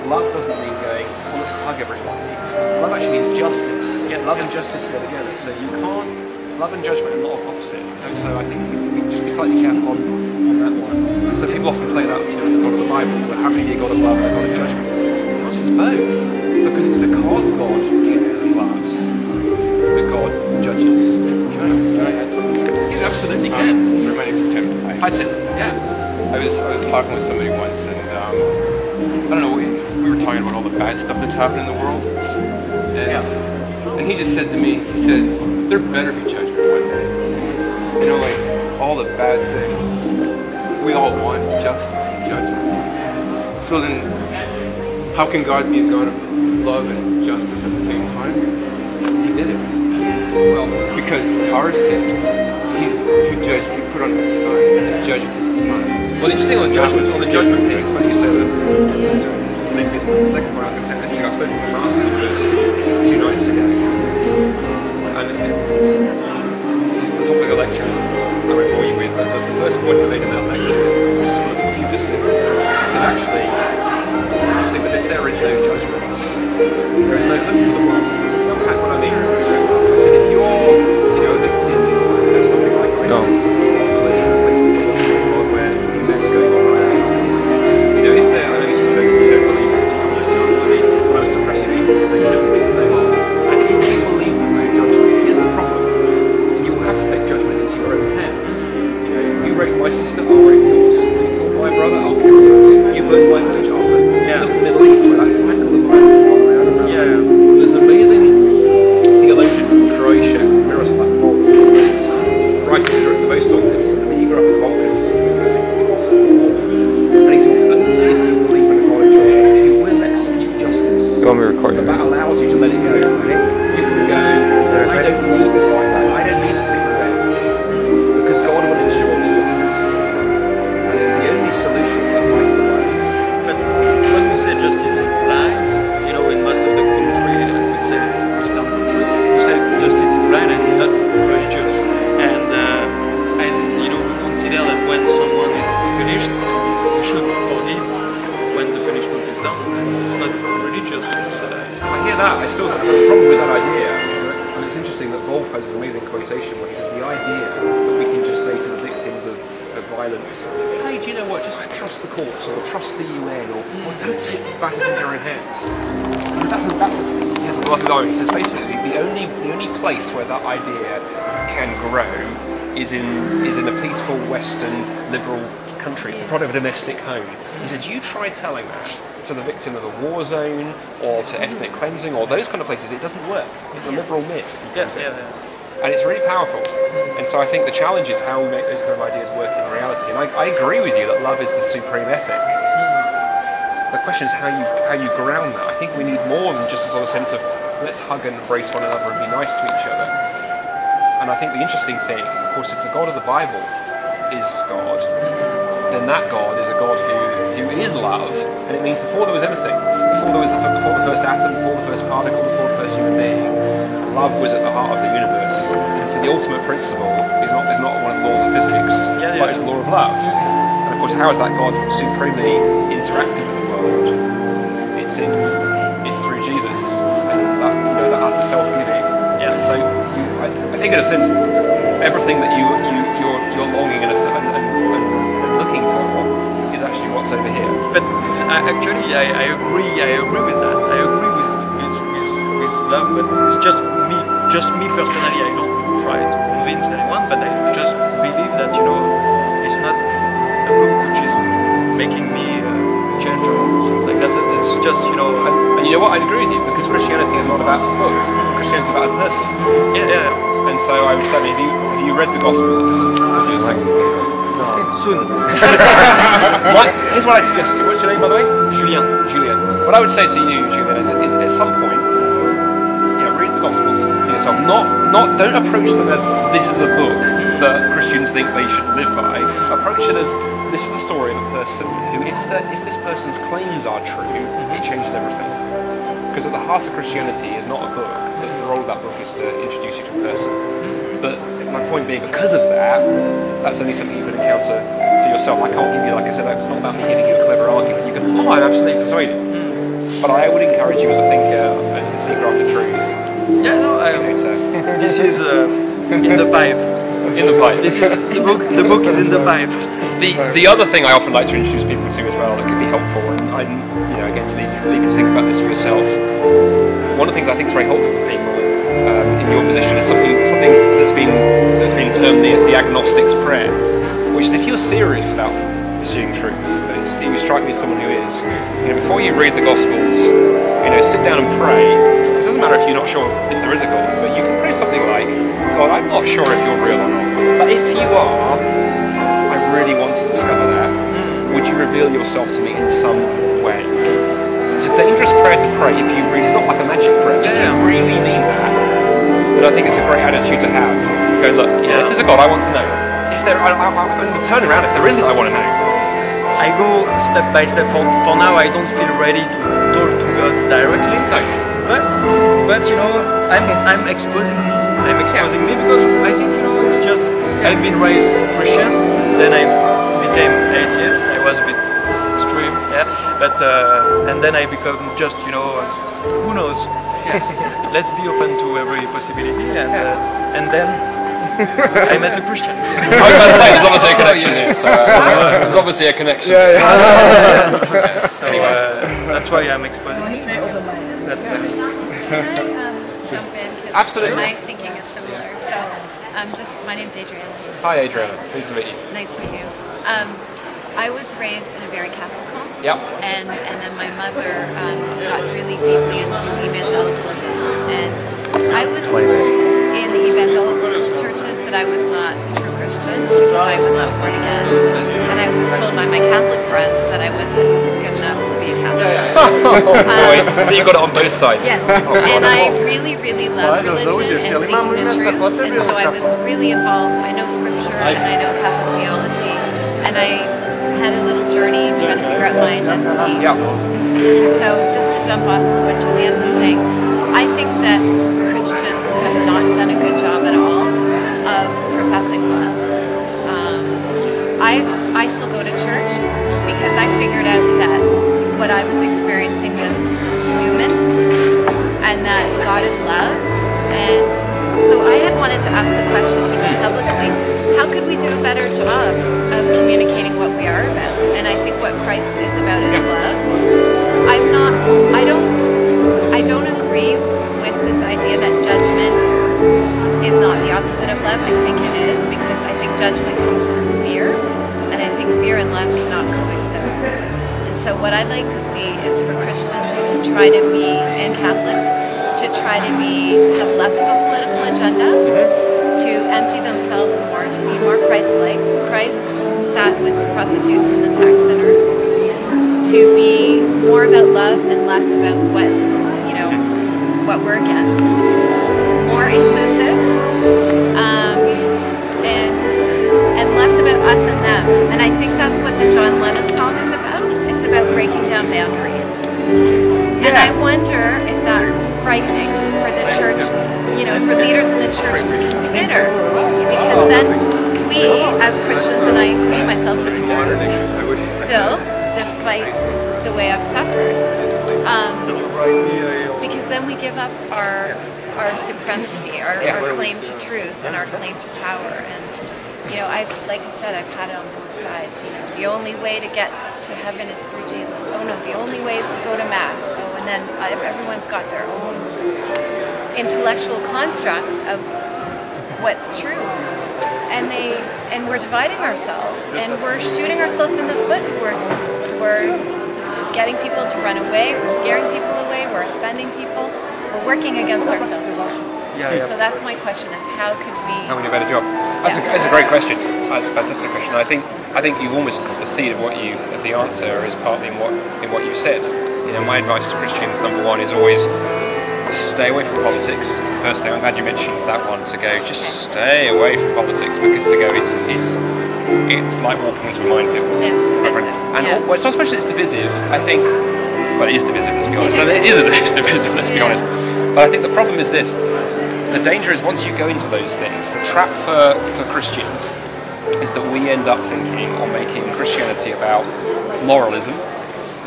love doesn't mean going, well, let's hug everybody. Love actually means justice. Yes, love and justice go together. So you can't, love and judgment are not opposite. And so I think we just be slightly careful on that one. So people often play that, you know, the God of the Bible, where how can you be a God of love and a God of judgment? Not just both. Because it's because God cares and loves that God judges. Can I add something? You absolutely can. Sorry, my name's Tim. Hi Tim. Yeah. I was talking with somebody once, and I don't know, we were talking about all the bad stuff that's happened in the world, and he just said to me, he said, there better be judgment one day. You know, like, all the bad things, we all want justice and judgment. So then, how can God be a God of love and justice at the same time? He did it. Well, because our sins, he put on his son, he judged his son. Well, the interesting on the judgment piece, it's funny you say that. This leads me to the second point I was going to say. I spoke with my master university 2 nights ago, and the topic of lecture is, I won't bore you with, but the first point I made in that lecture was similar to what you just said. I said, actually, it's interesting that if there is no judgment, there is no hope for the world. Unpack what I mean. I said, if you're, you know, a victim of something like ISIS, those kind of places where there's a mess going on right now, you know, if there, I know you don't believe it's the most depressing atheist thing you never believe there's no God. And if you believe there's no judgment, here's the problem. You will have to take judgment into your own hands. You know, you rape my sister, I'll rape yours. You kill my brother, I'll kill yours. You burn my village, I'll burn yours. Look at the Middle East, where that cycle of violence is all around. There's an amazing theologian from Croatia, Miroslav Volf, writes the most on this. I mean, he grew up with Balkans, and he said it's only if you believe in a God of judgment who will execute justice. You want me to record That allows you to let it go. Right? You can go, I don't need to fight that. I don't need to take revenge. Because God will ensure that justice is done. And it's the only solution to that cycle of violence. But when we say justice is blind, you know, in most of the country, I would say Western country, we say justice is blind and not religious. And you know, we consider that when someone is punished, we should forgive when the punishment is done. It's not religious. It's I hear that. I still have a problem with that idea. And it's interesting that Volf has this amazing quotation where he says the idea that we can just say to the victims of violence, hey, do you know what, just trust the courts or trust the UN or don't take matters into your own hands. Here's the line. He says basically the only place where that idea can grow is in a peaceful Western liberal country. It's the product of a domestic home. He said, you try telling that to the victim of a war zone or to ethnic cleansing or those kind of places, it doesn't work. It's a liberal myth. yes. And it's really powerful. And so I think the challenge is how we make those kind of ideas work in reality. And I agree with you that love is the supreme ethic. The question is how you ground that. I think we need more than just a sort of sense of let's hug and embrace one another and be nice to each other. And I think the interesting thing, of course, if the God of the Bible is God, then that God is a God who is love, and it means before there was anything, before the first atom, before the first particle, before the first human being, love was at the heart of the universe. And so the ultimate principle is not one of the laws of physics, but it's the law of love. And of course, how has that God supremely interacted with the world? It's through Jesus, and that utter self-giving. Yeah. And so I think in a sense, everything that you're longing and looking for is actually what's over here. But actually, I agree with that. I agree with love, but it's just me personally. I don't try to convince anyone, but I just believe that, you know, it's not a book which is making me change or something like that. It's just, you know. And you know what? I'd agree with you, because Christianity is not about a book. Christianity is about a person. Yeah. And so I would say, have you read the Gospels? Soon. Here's what I'd suggest to you. What's your name, by the way? Julien. What I would say to you, Julien, is at some point, read the Gospels for yourself. Don't approach them as this is a book that Christians think they should live by. Approach it as this is the story of a person who, if this person's claims are true, it changes everything. Because at the heart of Christianity is not a book, but the role of that book is to introduce you to a person. But my point being, because of that, that's only something you can encounter for yourself. I can't give you, like I said, it's not about me giving you a clever argument. You can, I'm absolutely persuaded. But I would encourage you as a thinker and a seeker after truth. Yeah, no, this is in the pipe. In the pipe. This is the book. The book is in the pipe. The other thing I often like to introduce people to as well that could be helpful, and again, leave you to think about this for yourself. One of the things I think is very helpful for people in your position is something that's been termed the agnostic's prayer, which is if you're serious about pursuing truth, you strike me as someone who is. Before you read the Gospels, sit down and pray. It doesn't matter if you're not sure if there is a God, but you can pray something like, God, I'm not sure if you're real or not, but if you are, I really want to discover that. Would you reveal yourself to me in some way? It's a dangerous prayer to pray if you really, it's not like a magic prayer, if you really mean that, then I think it's a great attitude to have. Go, look, if there's a God, I want to know. If there, I'm turn around, if there isn't, I want to know. I go step by step. For now, I don't feel ready to talk to God directly. No. But I'm exposing me because I think it's just I've been raised Christian, then I became atheist. I was a bit extreme, but and then I become just who knows. Let's be open to every possibility, and then I met a Christian. I was about to say there's obviously a connection here. There's obviously a connection. So that's why I'm exposing me. Can I jump in? Absolutely. My thinking is similar. So, my name's Adriana. Hi, Adriana. Pleased to meet you. Nice to meet you. I was raised in a very Catholic home. Yep. And then my mother got really deeply into evangelicalism. And I was told in the evangelical churches that I was not true Christian because I was not born again. And I was told by my Catholic friends that I wasn't good enough to be a Catholic. So you got it on both sides. Yes. And I really, really love religion and seeking the truth. And so I was really involved. I know scripture and I know Catholic theology. And I had a little journey trying to figure out my identity. Yeah. And so just to jump off what Julianne was saying, I think that Christians have not done a good job at all of professing love. I still go to church because I figured out that what I was experiencing was human and that God is love. And so I had wanted to ask the question even publicly, how could we do a better job of communicating what we are about? And I think what Christ is about is love. I don't agree with this idea that judgment is not the opposite of love. I think it is, because I think judgment comes from fear, and I think fear and love cannot coexist. And so what I'd like to see is for Christians to try to be, and Catholics, to try to have less of a political agenda, to empty themselves more, to be more Christ-like. Christ sat with the prostitutes and the tax sinners. To be more about love and less about what we're against. More inclusive, and less about us and them. And I think that's what the John Lennon song is about. It's about breaking down boundaries. And I wonder if that's frightening for the church, for leaders in the church to consider. Because then we, as Christians, and I include myself in the group, still, despite the way I've suffered, because then we give up our supremacy, our claim to truth, and our claim to power. And like I said, I've had it on both sides. The only way to get to heaven is through Jesus. Oh no, the only way is to go to Mass. Oh, and then everyone's got their own intellectual construct of what's true. And we're dividing ourselves, and we're shooting ourselves in the foot. We're getting people to run away. We're scaring people away. We're offending people. We're working against ourselves here. So that's my question: is how can we do a better job? That's a great question. That's a fantastic question. I think you've almost the seed of the answer is partly in what you've said. My advice to Christians, number one, is always stay away from politics. It's the first thing. I'm glad you mentioned that one. To go, just stay away from politics, because to go, it's like walking into a minefield. It's divisive. And it's not especially it's divisive. I think, it is divisive. Let's be honest. It's divisive. Let's be honest. But I think the problem is this. The danger is once you go into those things, the trap for Christians is that we end up thinking or making Christianity about moralism.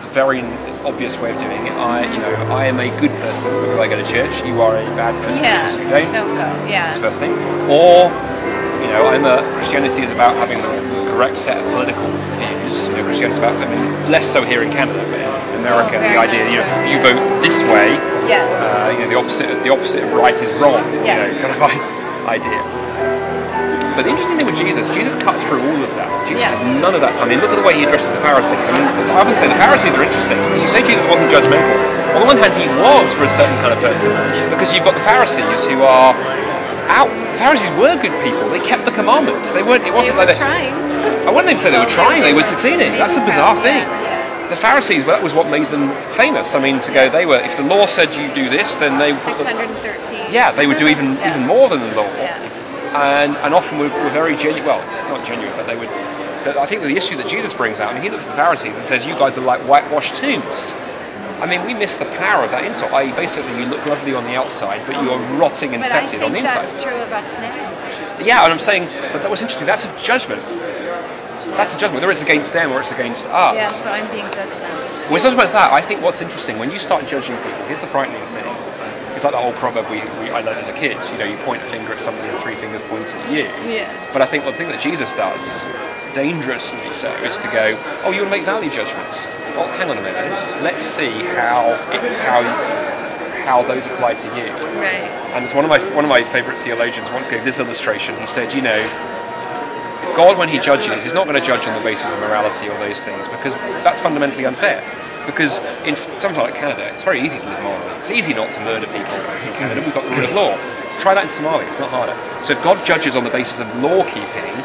It's a very obvious way of doing it. I am a good person because I go to church. You are a bad person because you don't. Don't go. Yeah. That's the first thing. Or, Christianity is about having the correct set of political views. Christianity is about, less so here in Canada, but in America, the idea you vote this way. Yes. The opposite of right is wrong. Yes. Kind of idea. But the interesting thing with Jesus cut through all of that. Jesus had none of that time. Look at the way he addresses the Pharisees. I often say the Pharisees are interesting because you say Jesus wasn't judgmental. On the one hand, he was for a certain kind of person, because you've got the Pharisees who are out. The Pharisees were good people. They kept the commandments. They weren't. It wasn't like trying. I wouldn't even say they were trying. They were succeeding. That's the bizarre thing. The Pharisees, that was what made them famous. If the law said you do this, then they would 613. they would do even more than the law. Yeah. And often were very genuine. Well, not genuine, but they would. But I think the issue that Jesus brings out, he looks at the Pharisees and says, "You guys are like whitewashed tombs." We miss the power of that insult. Basically, you look lovely on the outside, but you are rotting and fetid on the inside. That's true of us now. Yeah, and I'm saying, but that was interesting. That's a judgment. That's a judgment, whether it's against them or it's against us. Yeah, so I'm being judgmental. Well, it's not about that. I think what's interesting, when you start judging people, here's the frightening thing. It's like that old proverb I learned as a kid. You point a finger at somebody and 3 fingers point at you. Yeah. But I think the thing that Jesus does, dangerously so, is to go, oh, you want to make value judgments? Well, hang on a minute. Let's see how those apply to you. Right. And it's one of my favourite theologians once gave this illustration. He said, God, when he judges, he's not going to judge on the basis of morality or those things, because that's fundamentally unfair. Because in something like Canada, it's very easy to live morally. It's easy not to murder people in Canada. We've got the rule of law. Try that in Somalia, it's not harder. So if God judges on the basis of law keeping,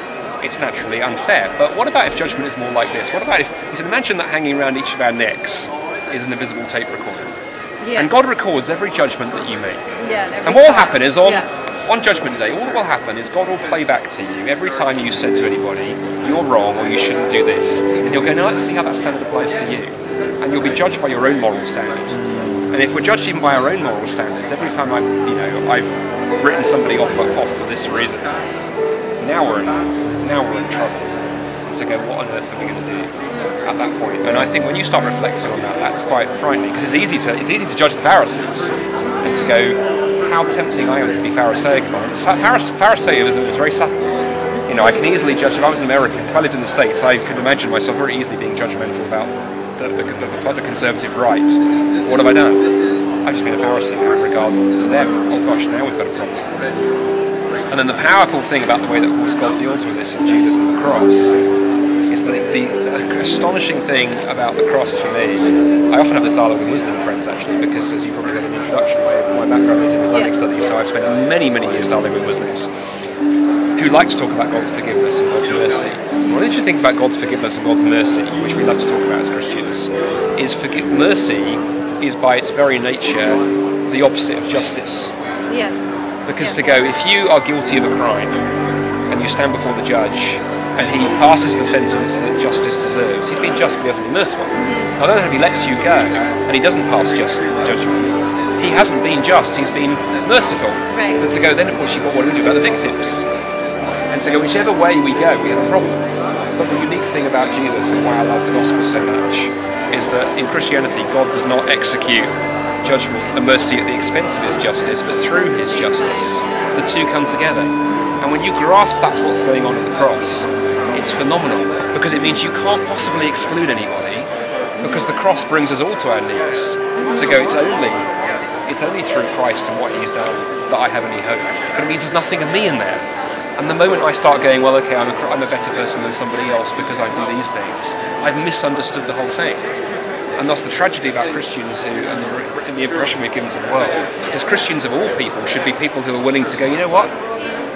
it's naturally unfair. But what about if judgment is more like this? What about if, he said, imagine that hanging around each of our necks is an invisible tape recorder. Yeah. And God records every judgment that you make. Yeah, and what will happen is on Judgment Day, all that will happen is God will play back to you every time you said to anybody, you're wrong or you shouldn't do this. And you'll go, now let's see how that standard applies to you. And you'll be judged by your own moral standard. And if we're judged even by our own moral standards, every time I've written somebody off for this reason, now we're in trouble. And so go, what on earth are we going to do at that point? And I think when you start reflecting on that, that's quite frightening, because it's easy to judge the Pharisees and to go, how tempting I am to be Pharisaical. Pharisaism is very subtle. I can easily judge. If I was an American, if I lived in the States, I could imagine myself very easily being judgmental about the conservative right. What have I done? I've just been a Pharisee with regard to them. Oh gosh, now we've got a problem. And then the powerful thing about the way that God deals with this in Jesus and the cross is the astonishing thing about the cross for me. I often have this dialogue with Muslim friends, actually, because as you probably heard in the introduction, my background is in Islamic studies, so I've spent many, many years dialoguing with Muslims who like to talk about God's forgiveness and God's mercy. One of the interesting things about God's forgiveness and God's mercy, which we love to talk about as Christians, is mercy is by its very nature the opposite of justice. Yes. Because if you are guilty of a crime and you stand before the judge and he passes the sentence that justice deserves, he's been just but he hasn't been merciful. Now, then if he lets you go and he doesn't pass just judgment, he hasn't been just, he's been merciful. Right. But then of course you've got what do we do about the victims? And whichever way we go, we have a problem. But the unique thing about Jesus and why I love the gospel so much is that in Christianity, God does not execute judgment and mercy at the expense of his justice, but through his justice. The two come together. And when you grasp that's what's going on at the cross, it's phenomenal, because it means you can't possibly exclude anybody, because the cross brings us all to our knees to go, it's only through Christ and what he's done that I have any hope. But it means there's nothing of me in there. And the moment I start going, well, okay, I'm a better person than somebody else because I do these things, I've misunderstood the whole thing. And that's the tragedy about Christians and the impression we've given to the world. Because Christians of all people should be people who are willing to go, you know what?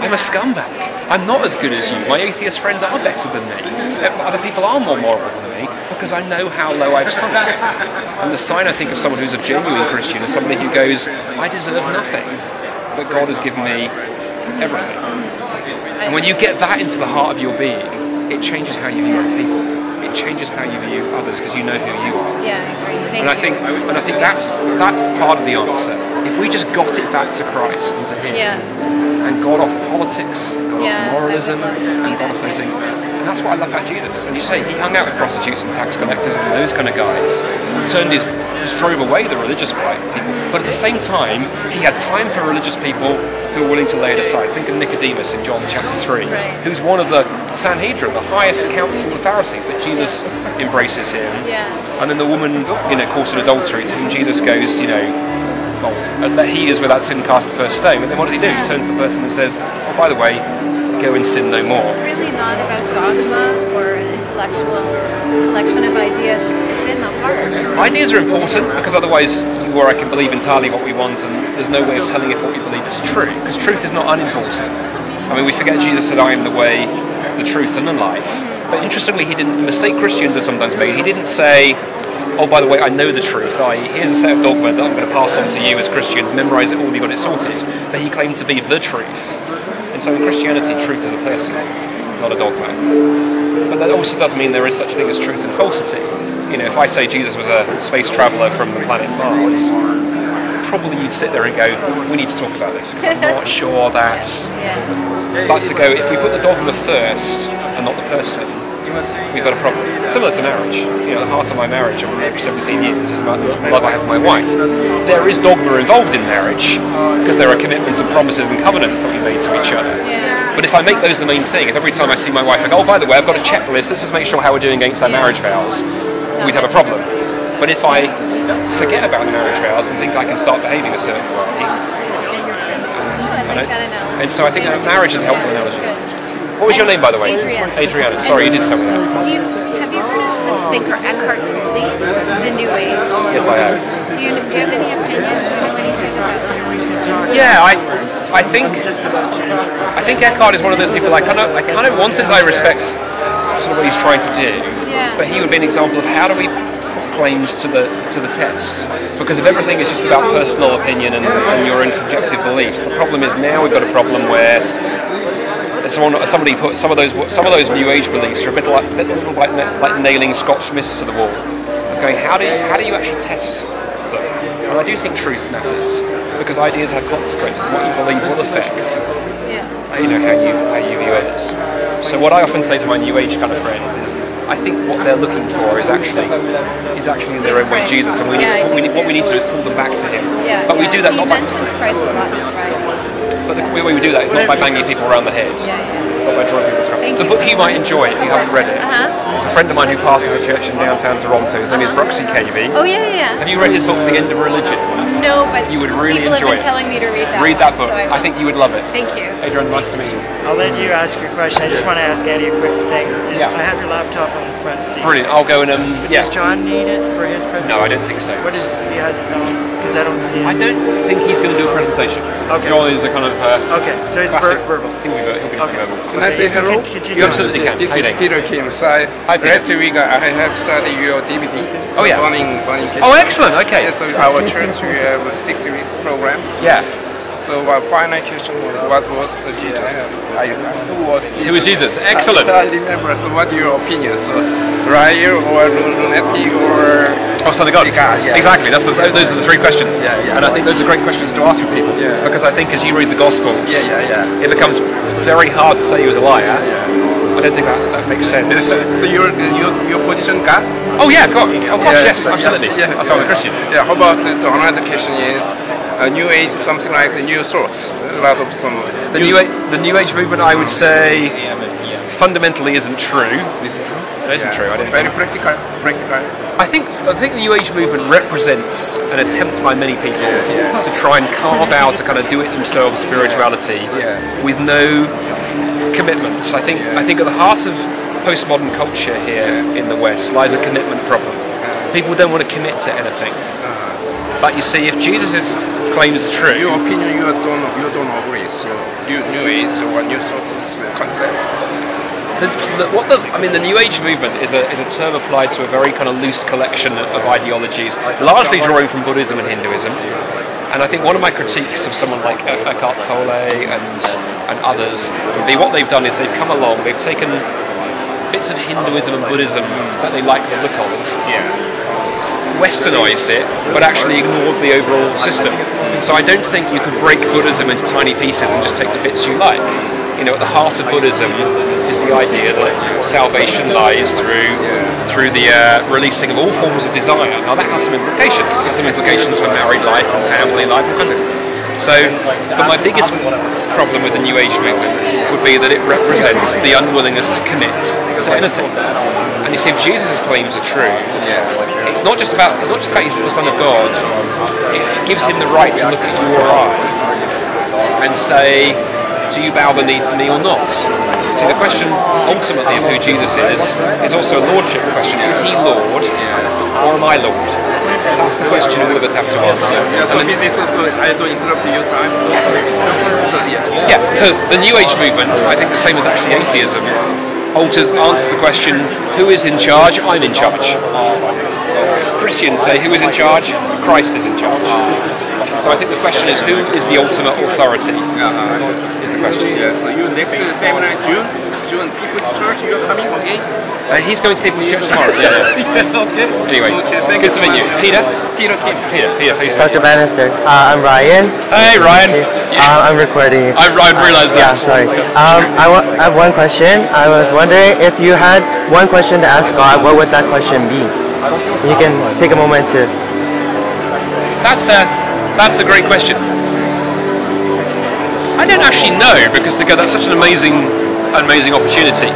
I'm a scumbag. I'm not as good as you. My atheist friends are better than me. Other people are more moral than me because I know how low I've sunk. And the sign, I think, of someone who's a genuine Christian is somebody who goes, I deserve nothing, but God has given me everything. And when you get that into the heart of your being, it changes how you view other people. It changes how you view others because you know who you are. Yeah, I agree. And I think that's part of the answer. If we just got it back to Christ and to him, and got off politics, got off moralism, and got off those things, And that's what I love about Jesus. And you say he hung out with prostitutes and tax collectors and those kind of guys, just drove away the religious people. But at the same time, he had time for religious people who were willing to lay it aside. Think of Nicodemus in John chapter 3, who's one of the Sanhedrin, the highest council of the Pharisees, but Jesus embraces him. And then the woman, caught in adultery, to whom Jesus goes, that he is without sin cast the first stone. But then what does he do? He turns to the person and says, oh, by the way, go and sin no more. It's really not about dogma or an intellectual collection of ideas. It's in the heart. Ideas are important because otherwise you or I can believe entirely what we want and there's no way of telling if what we believe is true, because truth is not unimportant. I mean, we forget Jesus said, I am the way, the truth and the life. But interestingly, he didn't, the mistake Christians have sometimes made, he didn't say, oh, by the way, I know the truth, here's a set of dogma that I'm going to pass on to you as Christians, memorize it all, you got it sorted. But he claimed to be the truth. And so in Christianity, truth is a person, not a dogma. But that also does mean there is such thing as truth and falsity. If I say Jesus was a space traveller from the planet Mars, probably you'd sit there and go, we need to talk about this, because I'm not sure that's... But to go, if we put the dogma first and not the person, we've got a problem. Similar to marriage. The heart of my marriage, I've been married for 17 years, is the love I have for my wife. There is dogma involved in marriage, because there are commitments and promises and covenants that we made to each other. But if I make those the main thing, if every time I see my wife I go, oh, by the way, I've got a checklist, let's just make sure how we're doing against our marriage vows, we'd have a problem. But if I forget about marriage vows and think I can start behaving a certain way, and so I think that marriage is a helpful analogy. What was your name, by the way? Adriana. Sorry, you did something there. Have you heard of the thinker Eckhart Tolle? He's a New Age. Yes, I have. Do you have any opinions? Do you know anything about him? Yeah, I think Eckhart is one of those people I kind of, one sense I respect sort of what he's trying to do. But he would be an example of how do we put claims to the test, because if everything is just about personal opinion and your own subjective beliefs, the problem is now we've got a problem where somebody put some of those New Age beliefs are a bit like nailing Scotch mist to the wall. Of going, how do you actually test them? And I do think truth matters, because ideas have consequences. What you believe will affect how you view others. So what I often say to my New Age kind of friends is, I think what they're looking for is actually in their own way Jesus, and what we need to do is pull them back to him. But we do that not by... But the way we do that is not by banging people around the head, but by drawing people to it. The book you might enjoy if you haven't read it. It's a friend of mine who pastors a church in downtown Toronto. His name is Bruxy KV. Oh yeah. Have you read his book, The End of Religion? No, but you would really enjoy it. Telling me to read that. Read that book. So I think you would love it. Thank you. Adrian, nice to meet you. I'll let you ask your question. I just want to ask Andy a quick thing. I have your laptop on the front seat. Brilliant. I'll go and Does John need it for his presentation? No, I don't think so. What is he has his own? Because I don't see it. I don't think he's going to do a presentation. Okay. John is a kind of okay, so he's verbal. He'll be verbal. Can I say hello? You absolutely can. This is Peter Kim. So last week I have studied your DVD. So Burning Oh, excellent. Okay. Yeah, so our church we have 6 weeks programs. Yeah. So our final question was, what was the Jesus? Who was Jesus? Excellent. I remember. So what your opinion? So Raya or Lunetti or... Oh, Son of God. Yeah. Exactly. Those are the three questions. And I think those are great questions to ask for people. Because I think as you read the Gospels, it becomes very hard to say he was a liar. I don't think that makes sense. So your position, God? Oh yeah, God. Oh gosh, yes, absolutely. That's why I'm a Christian. Yeah. How about the another question is New Age, something like the New Thought. A lot of some. The New Age movement, I would say, fundamentally isn't true. It isn't true. I don't think. Very practical. I think the New Age movement represents an attempt by many people to try and carve out a kind of do-it-themselves spirituality with no commitments. I think at the heart of postmodern culture here in the West lies a commitment problem. People don't want to commit to anything. But you see, if Jesus' claims are true, your opinion you don't agree. So New Age or New Thought concept. The New Age movement is a term applied to a very kind of loose collection of ideologies, largely drawing from Buddhism and Hinduism. And I think one of my critiques of someone like Eckhart Tolle and others would be what they've done is they've come along, they've taken bits of Hinduism and Buddhism that they like the look of, westernized it, but actually ignored the overall system. So I don't think you could break Buddhism into tiny pieces and just take the bits you like. at the heart of Buddhism is the idea that salvation lies through the releasing of all forms of desire. Now that has some implications. It has some implications for married life and family life and context. So, but my biggest problem with the New Age movement would be that it represents the unwillingness to commit to anything. And you see, if Jesus' claims are true, it's not just about he's the Son of God. It gives him the right to look at you or I and say, do you bow the knee to me or not? See, the question ultimately of who Jesus is also a lordship question. Is he Lord or am I Lord? That's the question all of us have to answer. I don't interrupt your time. So the New Age movement, I think the same as actually atheism, answers the question, who is in charge? I'm in charge. Christians say, who is in charge? Christ is in charge. So I think the question is, who is the ultimate authority? Is the question. Yeah, so you next seminar June People's Church, you're coming again? He's going to People's Church tomorrow. Okay. Anyway, good to meet you. Peter, please. Dr. Bannister. I'm Ryan. Hey, Ryan. I'm recording. I realised that. Yeah, sorry. I have one question. I was wondering if you had one question to ask God, what would that question be? You can take a moment to. That's a great question. I don't actually know because that's such an amazing opportunity.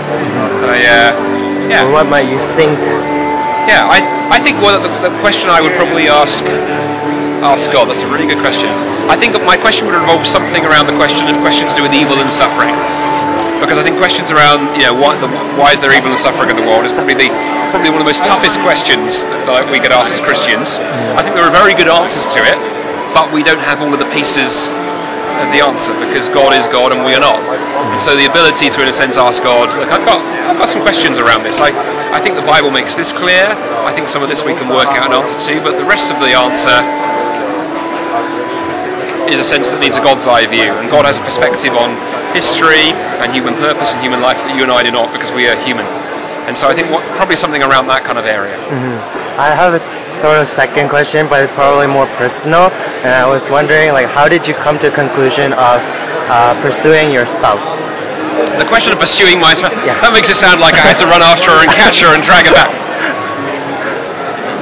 Or what might you think? Yeah, I think the question I would probably ask God. That's a really good question. I think my question would involve something around the questions to do with evil and suffering. Because I think questions around why is there evil and suffering in the world is probably one of the most toughest questions that we could ask as Christians. I think there are very good answers to it, but we don't have all of the pieces of the answer because God is God and we are not. And so the ability to, in a sense, ask God, look, I've got some questions around this. I think the Bible makes this clear. I think some of this we can work out an answer to, but the rest of the answer is a sense that needs a God's eye view, and God has a perspective on history and human purpose and human life that you and I do not, because we are human. And so I think probably something around that kind of area. I have a sort of second question, but it's probably more personal. And I was wondering, how did you come to a conclusion of pursuing your spouse? The question of pursuing my spouse, that makes it sound like I had to run after her and catch her and drag her back.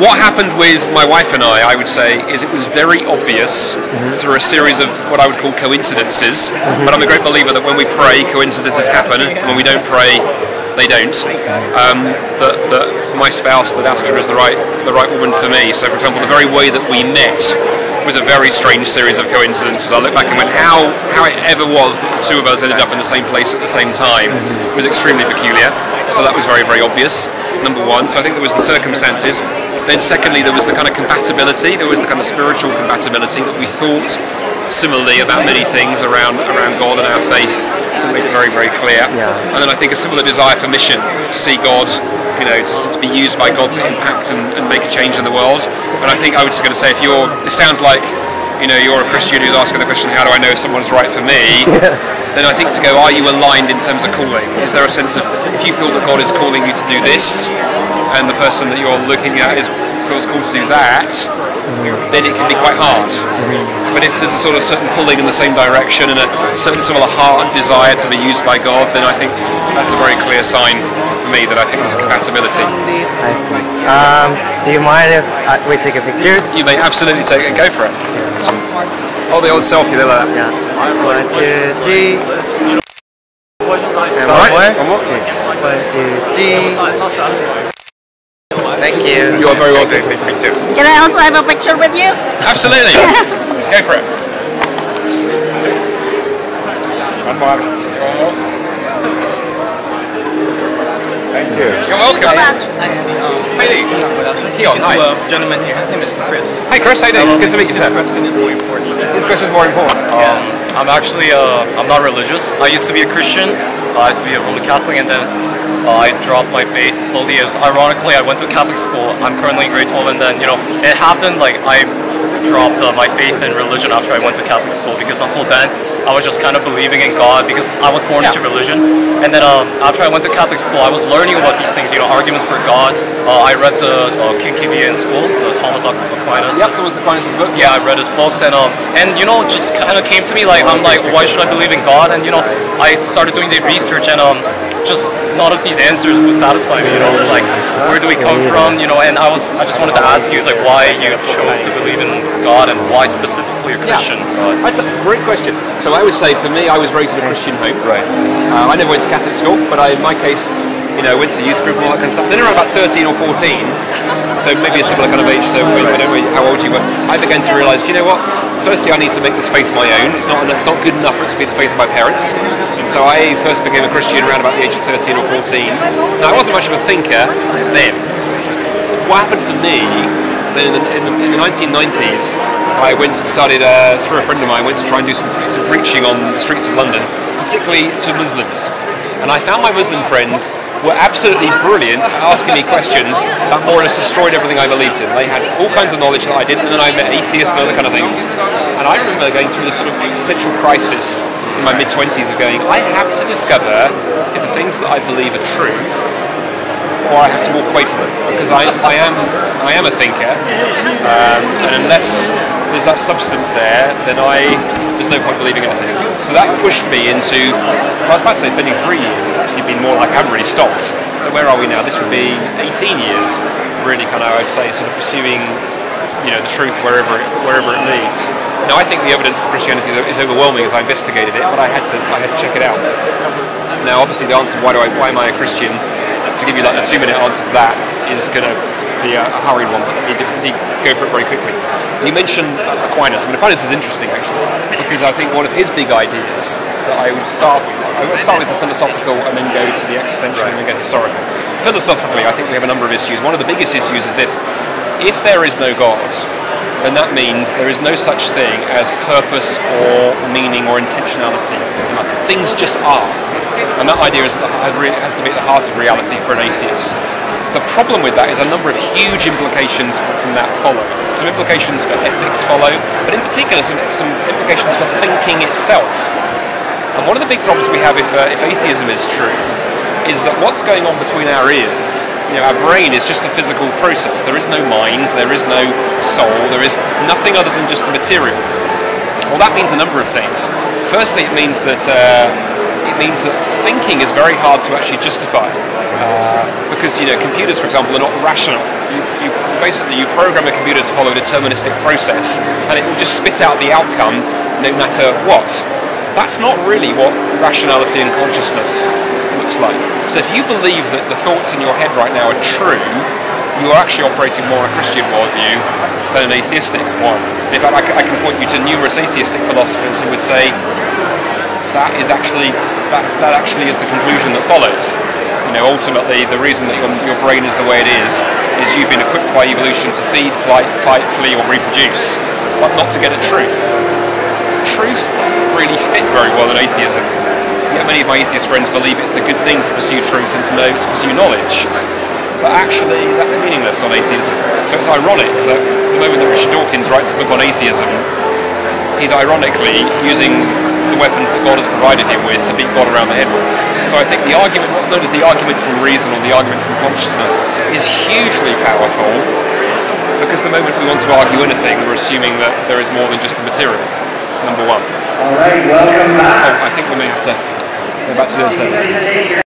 What happened with my wife and I would say, is it was very obvious through a series of what I would call coincidences. But I'm a great believer that when we pray, coincidences happen, and when we don't pray, they don't. That my spouse, that Astrid, was the right woman for me. So, for example, the very way that we met was a very strange series of coincidences. I look back and went, how it ever was that the two of us ended up in the same place at the same time was extremely peculiar. So that was very, very obvious, number one. So I think there was the circumstances. Then secondly, there was the kind of compatibility. There was the kind of spiritual compatibility that we thought similarly about many things around God and our faith. That made it very, very clear. And then I think a similar desire for mission, to see God, to be used by God to impact and make a change in the world. And I think I was going to say, this sounds like, you're a Christian who's asking the question, how do I know if someone's right for me? Then I think to go, are you aligned in terms of calling? Is there a sense of, if you feel that God is calling you to do this, and the person that you're looking at feels called to do that, then it can be quite hard. But if there's a sort of certain pulling in the same direction and a certain similar heart and desire to be used by God, then I think that's a very clear sign for me that I think there's a compatibility. I see. Do you mind if we take a picture? You may absolutely take it. Go for it. Oh, the old selfie there like that. Yeah. 1, 2, 3. And one more? Okay. 1, 2, 3. Thank you. You are very welcome. Can I also have a picture with you? Absolutely. Go for it. Thank you. You're welcome. So much. Hi. Gentleman here. His name is Chris. Hey Chris, how you doing? Good to meet you, sir. This question is more important. This question is more important. I'm actually I'm not religious. I used to be a Christian. I used to be a Roman Catholic, and then I dropped my faith slowly. Ironically, I went to Catholic school. I'm currently in grade 12, and then it happened I dropped my faith in religion after I went to Catholic school, because until then I was just kind of believing in God because I was born into religion. And then after I went to Catholic school, I was learning about these things, arguments for God. I read the QandA in school, the Thomas Aquinas. Yep, Thomas Aquinas' book. Yeah, I read his books, and it just kind of came to me like, I'm like, why should I believe in God? And I started doing the research, and just none of these answers would satisfy me. It's like, where do we come from? And I just wanted to ask you, why you chose to believe in God and why specifically a Christian God. That's a great question. So I would say, for me, I was raised in a Christian home. Right. I never went to Catholic school, but in my case, went to youth group and all that kind of stuff. Then around about 13 or 14, so maybe a similar kind of age to, I don't know how old you were, I began to realise, you know what? Firstly, I need to make this faith my own. It's not good enough for it to be the faith of my parents. And so I first became a Christian around about the age of 13 or 14. Now, I wasn't much of a thinker then. What happened for me, in the 1990s, I went and started, through a friend of mine, went to try and do some preaching on the streets of London, particularly to Muslims. And I found my Muslim friends were absolutely brilliant at asking me questions that more or less destroyed everything I believed in. They had all kinds of knowledge that I didn't, and then I met atheists and other kind of things. And I remember going through this sort of existential crisis in my mid-20s of going, I have to discover if the things that I believe are true, or I have to walk away from them, because I am a thinker, and unless there's that substance there, then there's no point believing anything. So that pushed me into, I was about to say spending 3 years, it's actually been more like I haven't really stopped. So where are we now? This would be 18 years, really kind of, I would say, sort of pursuing, the truth wherever it leads. Now I think the evidence for Christianity is overwhelming as I investigated it, but I had to check it out. Now obviously the answer, why am I a Christian, to give you like a 2-minute answer to that is going to be a hurried one, but let me go for it very quickly. You mentioned Aquinas. Aquinas is interesting actually, because I think one of his big ideas that I would start with the philosophical and then go to the existential and then go historical. Philosophically, I think we have a number of issues. One of the biggest issues is this: if there is no God, then that means there is no such thing as purpose or meaning or intentionality. Things just are. And that idea has to be at the heart of reality for an atheist. The problem with that is a number of huge implications from that follow. Some implications for ethics follow, but in particular some implications for thinking itself. And one of the big problems we have if atheism is true is that what's going on between our ears, our brain is just a physical process. There is no mind, there is no soul, there is nothing other than just the material. Well, that means a number of things. Firstly, it means that thinking is very hard to actually justify. Because computers, for example, are not rational. You program a computer to follow a deterministic process, and it will just spit out the outcome no matter what. That's not really what rationality and consciousness looks like. So if you believe that the thoughts in your head right now are true, you are actually operating more on a Christian worldview than an atheistic one. In fact, I can point you to numerous atheistic philosophers who would say that actually is the conclusion that follows. Ultimately, the reason that your brain is the way it is you've been equipped by evolution to feed, flight, fight, flee, or reproduce, but not to get at truth. Truth doesn't really fit very well in atheism. Yet many of my atheist friends believe it's the good thing to pursue truth and to pursue knowledge. But actually, that's meaningless on atheism. So it's ironic that the moment that Richard Dawkins writes a book on atheism, he's ironically using the weapons that God has provided him with to beat God around the head with. So I think the argument, what's known as the argument from reason or the argument from consciousness, is hugely powerful, because the moment we want to argue anything, we're assuming that there is more than just the material, number one. All right, welcome back. I think we may have to go back to this.